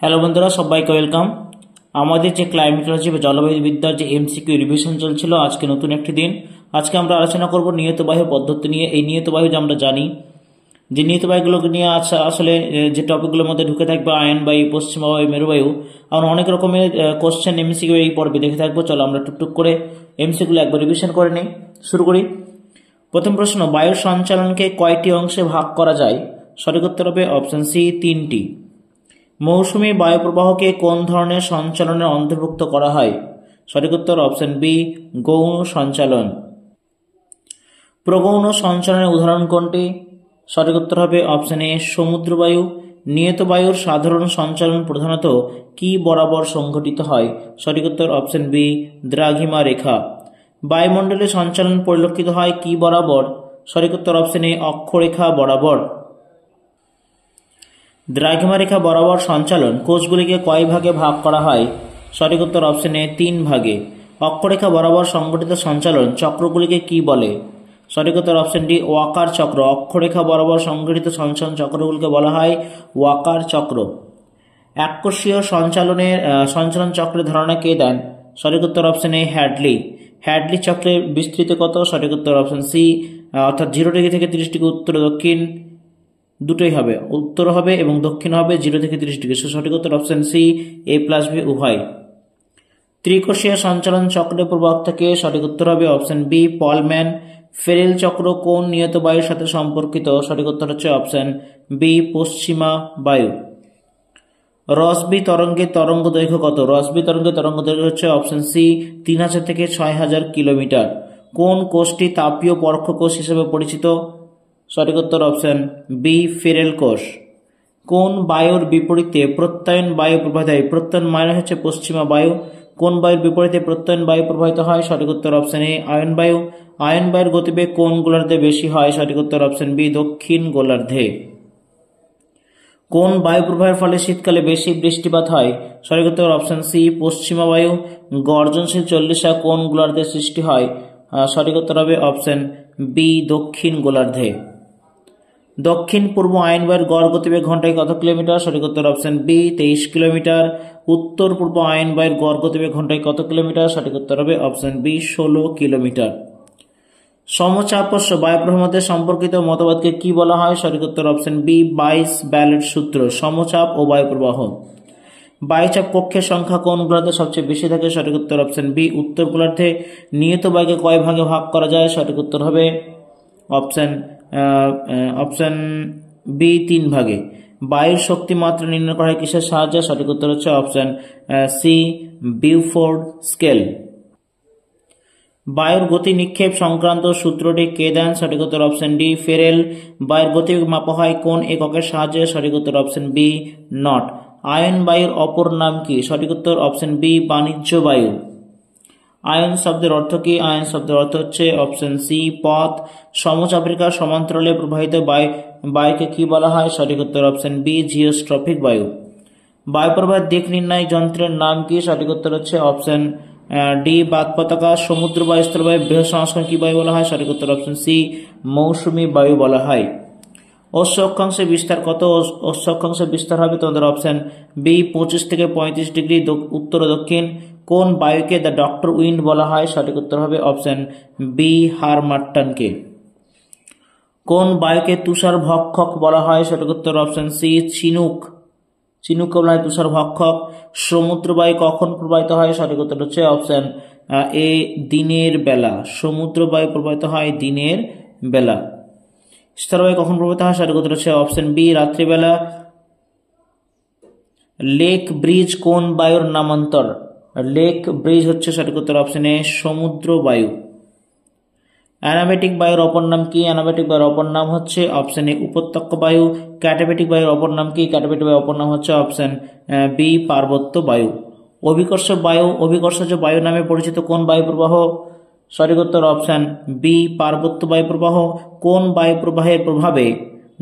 Hello বন্ধুরা, সবাইকে welcome. আমাদের যে ক্লাইমেটোলজি বা জলবায়ু বিদ্যার যে এমসিকিউ রিভিশন চলছিল, আজকে নতুন একটি দিন। আজকে আমরা আলোচনা করব নিয়ত বায়ু পদ্ধতি নিয়ে। এই নিয়ত বায়ু যে আমরা জানি যে নিয়ত বায়ুগুলোকে নিয়ে আসলে যে টপিকগুলোর মধ্যে ঢুকে থাকবে আয়ন বায়ু, পশ্চিমা বায়ু, মেরুবায়ু। আমরা অনেক রকমের কোশ্চেন এমসিকিউ এই পর্বে দেখে থাকবো। চলো আমরা টুকটুক করে এমসিকিউগুলো একবার রিভিশন করে নিই। শুরু করি। প্রথম প্রশ্ন, বায়ুর সঞ্চালনকে কয়টি অংশে ভাগ করা যায়? সঠিক উত্তর হবে অপশন সি, 3টি। মৌসুমী বায়ুপ্রবাহকে কোন ধরনের সঞ্চালনের অন্তর্ভুক্ত করা হয়? সঠিক উত্তর অপশন বি, গৌণ সঞ্চালন। প্রগৌণ সঞ্চালনের উদাহরণ কোনটি? সঠিক উত্তর হবে অপশন এ, সমুদ্রবায়ু। নিয়ত বায়ুর সাধারণ সঞ্চালন প্রধানত কি বরাবর সংঘটিত হয়? সঠিক উত্তর অপশন বি, দ্রাঘিমা রেখা। বায়ুমণ্ডলে সঞ্চালন পরিলক্ষিত হয় কি বরাবর? সঠিক উত্তর অপশন এ, অক্ষরেখা বরাবর। দ্রাঘিমা রেখা বরাবর সঞ্চালন কোষগুলিকে কয় ভাগে ভাগ করা হয়? সঠিক উত্তর অপশন এ, 3 ভাগে। অক্ষরেখা বরাবর সংঘটিত সঞ্চালন চক্রগুলিকে কি বলে? সঠিক উত্তর অপশন ডি, ওয়াকার চক্র। অক্ষরেখা বরাবর সংঘটিত সঞ্চালন চক্রগুলিকে বলা হয় ওয়াকার চক্র। এককোষীয় সঞ্চালন চক্রের ধারণা কে দেন? সঠিক উত্তর অপশন এ, হ্যাডলি। হ্যাডলি চক্রের বিস্তৃত কত? সঠিক উত্তর অপশন সি, অর্থাৎ 0 ডিগ্রি থেকে 30 ডিগ্রি উত্তর দক্ষিণ দুটোই হবে, উত্তর হবে এবং দক্ষিণ হবে 0 থেকে 30 ডিগ্রি। সঠিক উত্তর অপশন সি, এ প্লাস বি উভয়। ত্রিকোষীয় সঞ্চালন চক্রের প্রবক্তা কে? সঠিক উত্তর হবে অপশন বি, পলম্যান। ফেরেল চক্র কোন নিয়ত বায়ুর সাথে সম্পর্কিত? সঠিক উত্তর হচ্ছে অপশন বি, পশ্চিমা বায়ু। রসবি তরঙ্গের তরঙ্গ দৈর্ঘ্য কত? রসবি তরঙ্গের তরঙ্গ দৈর্ঘ্য হচ্ছে অপশন সি, 3000 থেকে 6000 কিলোমিটার। কোন কোষটি তাপীয় পরোক্ষ কোষ হিসেবে পরিচিত? সঠিক উত্তর অপশন বি, ফেরেল কোষ। কোন বায়ুর বিপরীতে প্রত্যয়ন বায়ু প্রবাহিত হয়? প্রত্যয়ন মানে হচ্ছে পশ্চিমা বায়ু। কোন বায়ুর বিপরীতে প্রত্যয়ন বায়ু প্রবাহিত হয়? সঠিক উত্তর অপশন এ, আয়ন বায়ু। আয়ন বায়ুর গতিবেগ কোন গোলার্ধে বেশি হয়? সঠিক উত্তর অপশন বি, দক্ষিণ গোলার্ধে। কোন বায়ু প্রবাহের ফলে শীতকালে বেশি বৃষ্টিপাত হয়? সঠিক উত্তর অপশন সি, পশ্চিমা বায়ু। গর্জনশীল চল্লিশা কোন গোলার্ধে সৃষ্টি হয়? সঠিক উত্তর হবে অপশন বি, দক্ষিণ গোলার্ধে। দক্ষিণ পূর্ব আয়ন বায়ুর গড় গতিবেগ ঘন্টায় কত কিলোমিটার? সঠিক উত্তর অপশন বি, 23 কিলোমিটার। উত্তর পূর্ব আয়ন বায়ুর গড় গতিবেগ ঘন্টায় কত কিলোমিটার? সঠিক উত্তর হবে অপশন বি, 16 কিলোমিটার। সমচাপস্য বায়ুপ্রবাহের মধ্যে সম্পর্কিত মতবাদকে কি বলা হয়? সঠিক উত্তর অপশন বি, বাইস ব্যালেট সূত্র। সমচাপ ও বায়ুপ্রবাহ। বায়ুচাপ কক্ষের সংখ্যা কোন গোলার্ধে সবচেয়ে বেশি থাকে? সঠিক উত্তর অপশন বি, উত্তর গোলার্ধে। নিয়ত বায়ুকে কয় ভাগে ভাগ করা যায়? সঠিক উত্তর হবে অপশন বি, 3 ভাগে। বায়ুর শক্তি মাত্রা নির্ণয় করা হয় কিসের সাহায্যে? সঠিক উত্তর হচ্ছে অপশন সি, বিউফোর্ড স্কেল। বায়ুর গতি নিক্ষেপ সংক্রান্ত সূত্রটি কে দেন? সঠিক উত্তর অপশন ডি, ফেরেল। বায়ুর গতিবেগ মাপা হয় কোন এককের সাহায্যে? সঠিক উত্তর অপশন বি, নট। আয়ন বায়ুর অপর নাম কি? সঠিক উত্তর অপশন বি, বাণিজ্য বায়ু। আয়ন শব্দের অর্থ কি? আয়ন শব্দের অর্থ হচ্ছে অপশন সি, পথ। সমচাপরেখার সমান্তরালে প্রবাহিত বায়ুকে কি বলা হয়? সঠিক উত্তর অপশন বি, জিওস্ট্রফিক বায়ু। বায়ু প্রবাহের দিক নির্ণয় যন্ত্রের নাম কি? সঠিক উত্তর হচ্ছে অপশন ডি, বাত পতাকা। সমুদ্র বায়ু, স্থল বায়ু, বৃহৎ সংস্করণ কি বায়ু বলা হয়? সঠিক উত্তর অপশন সি, মৌসুমী বায়ু বলা হয়। অশ্ব অক্ষাংশের বিস্তার কত? অশ্ব অক্ষাংশের বিস্তার হবে তোমাদের অপশন বি, 25 থেকে 35 ডিগ্রি উত্তর ও দক্ষিণ। কোন বায়ুকে দ্য ডক্টর উইন্ড বলা হয়? সঠিক উত্তর হবে অপশন বি, হারমাট্টনকে। কোন বায়ুকে তুষার ভক্ষক বলা হয়? সঠিক উত্তর অপশন সি, চিনুক। চিনুককে বলা হয় তুষার ভক্ষক। সমুদ্র বায়ু কখন প্রবাহিত হয়? সঠিক উত্তর হচ্ছে অপশন এ, দিনের বেলা। সমুদ্র বায়ু প্রবাহিত হয় দিনের বেলা। স্থলবায়ু কখন প্রবাহিত হয়? সঠিক উত্তর হচ্ছে অপশন বি, রাত্রিবেলা। লেক ব্রিজ কোন বায়ুর নামান্তর? লেক ব্রিজ হচ্ছে সঠিক উত্তর অপশন এ, সমুদ্র বায়ু। অ্যানাবেটিক বায়ুর অপর নাম কি? অ্যানাবেটিক বায়ুর অপর নাম হচ্ছে অপশন এ, উপত্যকা বায়ু। ক্যাটাবেটিক বায়ুর অপর নাম কি? ক্যাটাবেটিক বায়ুর অপর নাম হচ্ছে অপশন বি, পার্বত্য বায়ু। অভিকর্ষজ বায়ু নামে পরিচিত কোন বায়ু প্রবাহ? সঠিক উত্তর অপশন বি, পার্বত্য বায়ু প্রবাহ। কোন বায়ু প্রবাহের প্রভাবে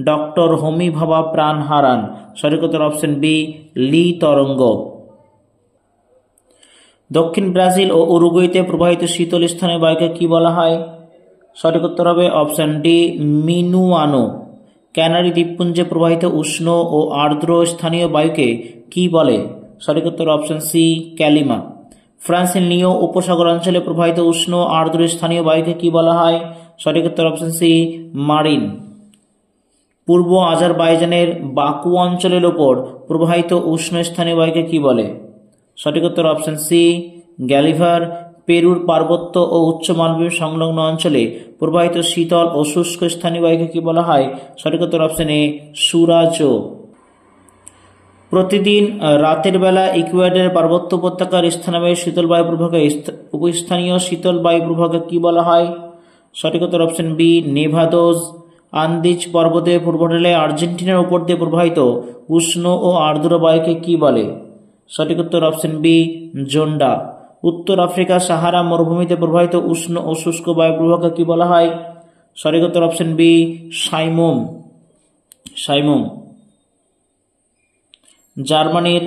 ডক্টর হোমি ভাবা প্রাণ হারান? সঠিক উত্তর অপশন বি, লি তরঙ্গ। দক্ষিণ ব্রাজিল ও উরুগুয়েতে প্রবাহিত শীতল স্থানীয় বায়ুকে কি বলা হয়? সঠিক উত্তর হবে অপশন ডি, মিনুয়ানো। ক্যানারি দ্বীপপুঞ্জে প্রবাহিত উষ্ণ ও আর্দ্র স্থানীয় বায়ুকে কি বলে? সঠিক উত্তর অপশন সি ক্যালিমা। ফ্রান্সের লিও উপসাগর অঞ্চলে প্রবাহিত উষ্ণ আর্দ্র স্থানীয় বায়ুকে কি বলা হয়? সঠিক উত্তর অপশন সি মারিন। পূর্ব আজারবাইজানের বাকু অঞ্চলের ওপর প্রবাহিত উষ্ণ স্থানীয় বায়ুকে কি বলে? সঠিক উত্তর অপশন সি গ্যালিভার। পেরুর পার্বত্য ও উচ্চ মালভূমি সংলগ্ন অঞ্চলে প্রবাহিত শীতল ও শুষ্ক স্থানীয় বায়ুকে কি বলা হয়? সঠিক উত্তর অপশন এ সুরাজো। প্রতিদিন রাতের বেলা ইকুয়েডরের পার্বত্য উপত্যকার স্থানীয় শীতল বায়ু প্রবাহকে উপস্থানীয় শীতল বায়ু প্রবাহকে কি বলা হয়? সঠিক উত্তর অপশন বি নেভাদোজ। আন্দিজ পর্বতের পূর্বঢালে আর্জেন্টিনার উপর দিয়ে প্রবাহিত উষ্ণ ও আর্দ্র বায়ুকে কি বলে? সঠিক উত্তর অপশন বি জোন্ডা। উত্তর আফ্রিকা সাহারা মরুভূমিতে প্রবাহিত উষ্ণ ও শুষ্ক বায়ু প্রবাহকে কি বলা হয়? সঠিক উত্তর অপশন বি সাইমুম। সাইমুম। জার্মানির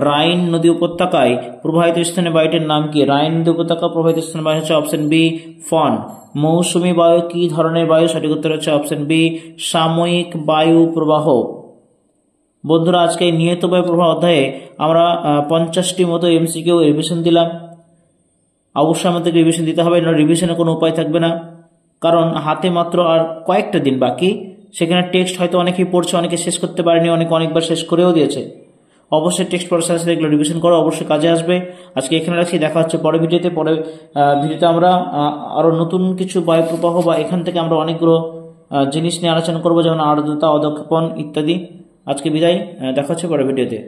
রাইন নদী উপত্যকায় প্রবাহিত স্থানীয় বায়ুটির নাম কি? রাইন নদী উপত্যকা প্রবাহিত স্থানীয় বায়ু হচ্ছে অপশন বি ফন। মৌসুমী বায়ু কি ধরনের বায়ু? সঠিক উত্তর হচ্ছে অপশন বি সাময়িক বায়ু প্রবাহ। বন্ধুরা, আজকে নিয়ত বায়ু প্রবাহ অধ্যায়ে আমরা 50টি মতো এমসিকিউ রিভিশন দিলাম। অবশ্যই আমাদেরকে রিভিশন দিতে হবে, না রিভিশনের কোনো উপায় থাকবে না, কারণ হাতে মাত্র আর কয়েকটা দিন বাকি। সেখানে টেক্সট হয়তো অনেকেই পড়ছে, অনেকে শেষ করতে পারেনি, অনেকবার শেষ করেও দিয়েছে। অবশ্যই টেক্সট পড়ার সাথে সাথে এগুলো রিভিশন করো, অবশ্যই কাজে আসবে। আজকে এখানে রাখছি, দেখা হচ্ছে পরের ভিডিওতে। পরের ভিডিওতে আমরা আরো নতুন কিছু বায়ু প্রবাহ বা এখান থেকে আমরা অনেকগুলো জিনিস নিয়ে আলোচনা করবো, যেমন আর্দ্রতা, অধঃক্ষেপণ ইত্যাদি। আজকে বিদায়, দেখা হচ্ছে পরের ভিডিওতে।